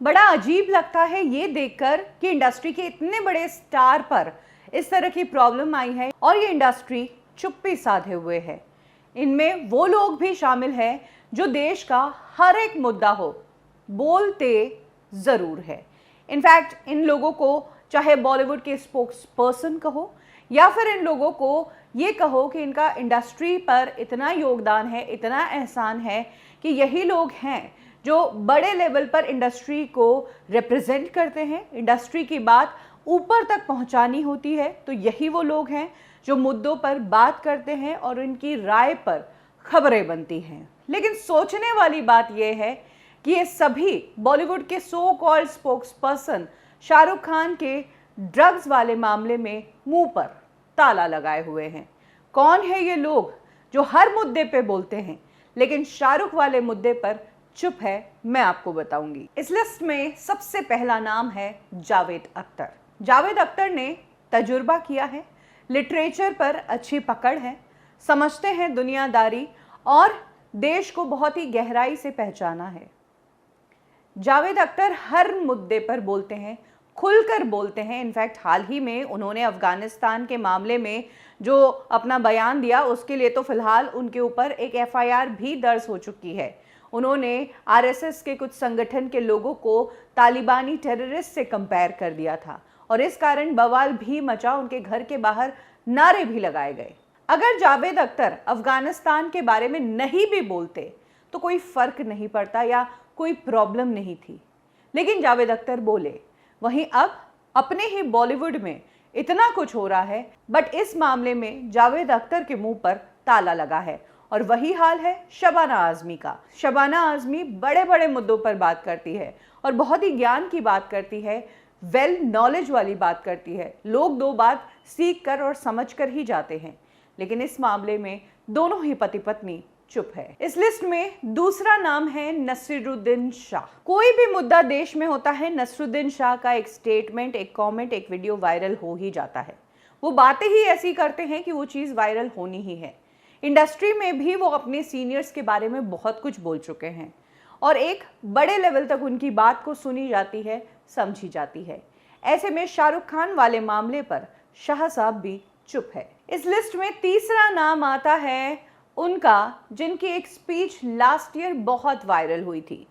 बड़ा अजीब लगता है ये देखकर कि इंडस्ट्री के इतने बड़े स्टार पर इस तरह की प्रॉब्लम आई है और ये इंडस्ट्री चुप्पी साधे हुए है। इनमें वो लोग भी शामिल हैं जो देश का हर एक मुद्दा हो बोलते ज़रूर है। इनफैक्ट इन लोगों को चाहे बॉलीवुड के स्पोक्स पर्सन कहो या फिर इन लोगों को ये कहो कि इनका इंडस्ट्री पर इतना योगदान है, इतना एहसान है कि यही लोग हैं जो बड़े लेवल पर इंडस्ट्री को रिप्रेजेंट करते हैं। इंडस्ट्री की बात ऊपर तक पहुंचानी होती है तो यही वो लोग हैं जो मुद्दों पर बात करते हैं और इनकी राय पर खबरें बनती हैं। लेकिन सोचने वाली बात यह है कि ये सभी बॉलीवुड के so called spokes person Shahrukh Khan के ड्रग्स वाले मामले में मुंह पर ताला लगाए हुए हैं। कौन है ये लोग जो हर मुद्दे पे बोलते हैं लेकिन शाहरुख वाले मुद्दे पर चुप है, मैं आपको बताऊंगी। इस लिस्ट में सबसे पहला नाम है जावेद अख्तर। जावेद अख्तर ने तजुर्बा किया है, लिटरेचर पर अच्छी पकड़ है, समझते हैं दुनियादारी और देश को बहुत ही गहराई से पहचाना है। जावेद अख्तर हर मुद्दे पर बोलते हैं, खुलकर बोलते हैं। इनफैक्ट हाल ही में उन्होंने अफगानिस्तान के मामले में जो अपना बयान दिया उसके लिए तो फिलहाल उनके ऊपर एक एफआईआर भी दर्ज हो चुकी है। उन्होंने आरएसएस के कुछ संगठन के लोगों को तालिबानी टेररिस्ट से कंपेयर कर दिया था और इस कारण बवाल भी मचा, उनके घर के बाहर नारे भी लगाए गए। अगर जावेद अख्तर अफगानिस्तान के बारे में नहीं भी बोलते तो कोई फर्क नहीं पड़ता या कोई प्रॉब्लम नहीं थी, लेकिन जावेद अख्तर बोले। वहीं अब अपने ही बॉलीवुड में इतना कुछ हो रहा है बट इस मामले में जावेद अख्तर के मुंह पर ताला लगा है और वही हाल है शबाना आज़मी का। शबाना आज़मी बड़े बड़े मुद्दों पर बात करती है और बहुत ही ज्ञान की बात करती है, वेल नॉलेज वाली बात करती है। लोग दो बात सीख कर और समझ कर ही जाते हैं, लेकिन इस मामले में दोनों ही पति पत्नी चुप है। इस लिस्ट में दूसरा नाम है नसीरुद्दीन शाह। कोई भी मुद्दा देश में होता है, नसीरुद्दीन शाह का एक स्टेटमेंट, एक कमेंट, एक वीडियो वायरल हो ही जाता है। वो बातें ही ऐसी करते हैं कि वो चीज़ वायरल होनी ही है। इंडस्ट्री में भी वो अपने सीनियर्स के बारे में बहुत कुछ बोल चुके हैं और एक बड़े लेवल तक उनकी बात को सुनी जाती है, समझी जाती है। ऐसे में शाहरुख खान वाले मामले पर शाह साहब भी चुप है। इस लिस्ट में तीसरा नाम आता है उनका जिनकी एक स्पीच लास्ट ईयर बहुत वायरल हुई थी।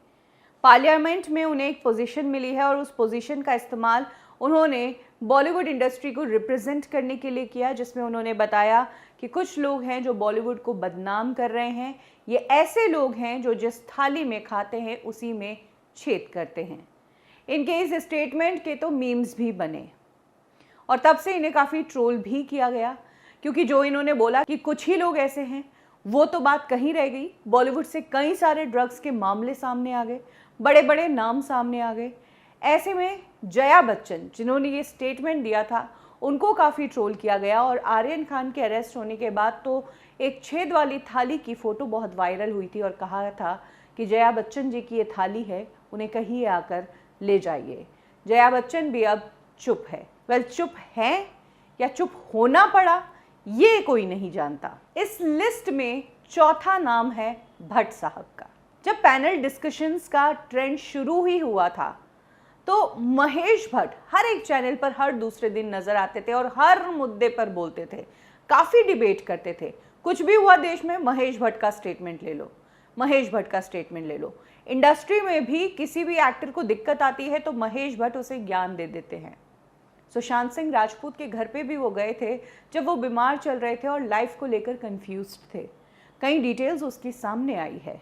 पार्लियामेंट में उन्हें एक पोजीशन मिली है और उस पोजीशन का इस्तेमाल उन्होंने बॉलीवुड इंडस्ट्री को रिप्रेजेंट करने के लिए किया, जिसमें उन्होंने बताया कि कुछ लोग हैं जो बॉलीवुड को बदनाम कर रहे हैं। ये ऐसे लोग हैं जो जिस थाली में खाते हैं उसी में छेद करते हैं। इनके इस स्टेटमेंट के तो मीम्स भी बने और तब से इन्हें काफ़ी ट्रोल भी किया गया, क्योंकि जो इन्होंने बोला कि कुछ ही लोग ऐसे हैं, वो तो बात कहीं रह गई। बॉलीवुड से कई सारे ड्रग्स के मामले सामने आ गए, बड़े बड़े नाम सामने आ गए। ऐसे में जया बच्चन जिन्होंने ये स्टेटमेंट दिया था उनको काफ़ी ट्रोल किया गया और आर्यन खान के अरेस्ट होने के बाद तो एक छेद वाली थाली की फ़ोटो बहुत वायरल हुई थी और कहा था कि जया बच्चन जी की ये थाली है, उन्हें कहीं आकर ले जाइए। जया बच्चन भी अब चुप है। वेल, चुप है या चुप होना पड़ा ये कोई नहीं जानता। इस लिस्ट में चौथा नाम है भट्ट साहब का। जब पैनल डिस्कशंस का ट्रेंड शुरू ही हुआ था तो महेश भट्ट हर एक चैनल पर हर दूसरे दिन नजर आते थे और हर मुद्दे पर बोलते थे, काफ़ी डिबेट करते थे। कुछ भी हुआ देश में, महेश भट्ट का स्टेटमेंट ले लो, महेश भट्ट का स्टेटमेंट ले लो। इंडस्ट्री में भी किसी भी एक्टर को दिक्कत आती है तो महेश भट्ट उसे ज्ञान दे देते हैं। सुशांत सिंह राजपूत के घर पे भी वो गए थे जब वो बीमार चल रहे थे और लाइफ को लेकर कंफ्यूज्ड थे। कई डिटेल्स उसकी सामने आई है।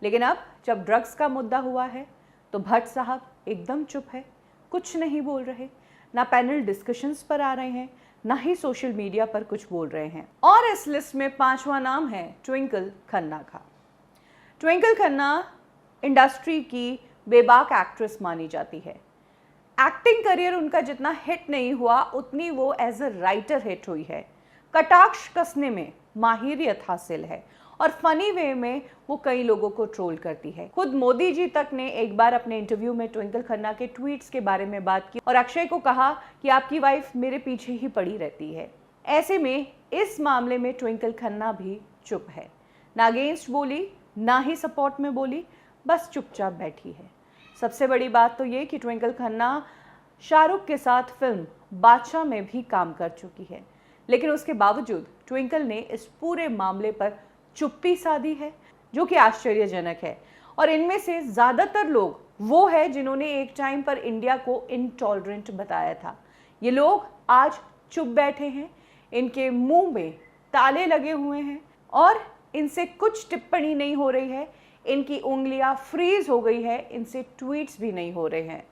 लेकिन अब जब ड्रग्स का मुद्दा हुआ है तो भट्ट साहब एकदम चुप है, कुछ नहीं बोल रहे, ना पैनल डिस्कशंस पर आ रहे हैं, ना ही सोशल मीडिया पर कुछ बोल रहे हैं। और इस लिस्ट में पांचवा नाम है ट्विंकल खन्ना का। ट्विंकल खन्ना इंडस्ट्री की बेबाक एक्ट्रेस मानी जाती है। एक्टिंग करियर उनका जितना हिट नहीं हुआ उतनी वो एज अ राइटर हिट हुई है। कटाक्ष कसने में माहिरियत हासिल है और फनी वे में वो कई लोगों को ट्रोल करती है। खुद मोदी जी तक ने एक बार अपने इंटरव्यू में ट्विंकल खन्ना के ट्वीट्स के बारे में बात की और अक्षय को कहा कि आपकी वाइफ मेरे पीछे ही पड़ी रहती है। ऐसे में इस मामले में ट्विंकल खन्ना भी चुप है, ना अगेंस्ट बोली ना ही सपोर्ट में बोली, बस चुपचाप बैठी है। सबसे बड़ी बात तो ये कि ट्विंकल खन्ना शाहरुख के साथ फिल्म बादशाह में भी काम कर चुकी है, लेकिन उसके बावजूद ट्विंकल ने इस पूरे मामले पर चुप्पी साधी है, जो कि आश्चर्यजनक है। और इनमें से ज़्यादातर लोग वो है जिन्होंने एक टाइम पर इंडिया को इनटॉलरेंट बताया था। ये लोग आज चुप बैठे हैं, इनके मुंह में ताले लगे हुए हैं और इनसे कुछ टिप्पणी नहीं हो रही है, इनकी उंगलियां फ्रीज हो गई है, इनसे ट्वीट्स भी नहीं हो रहे हैं।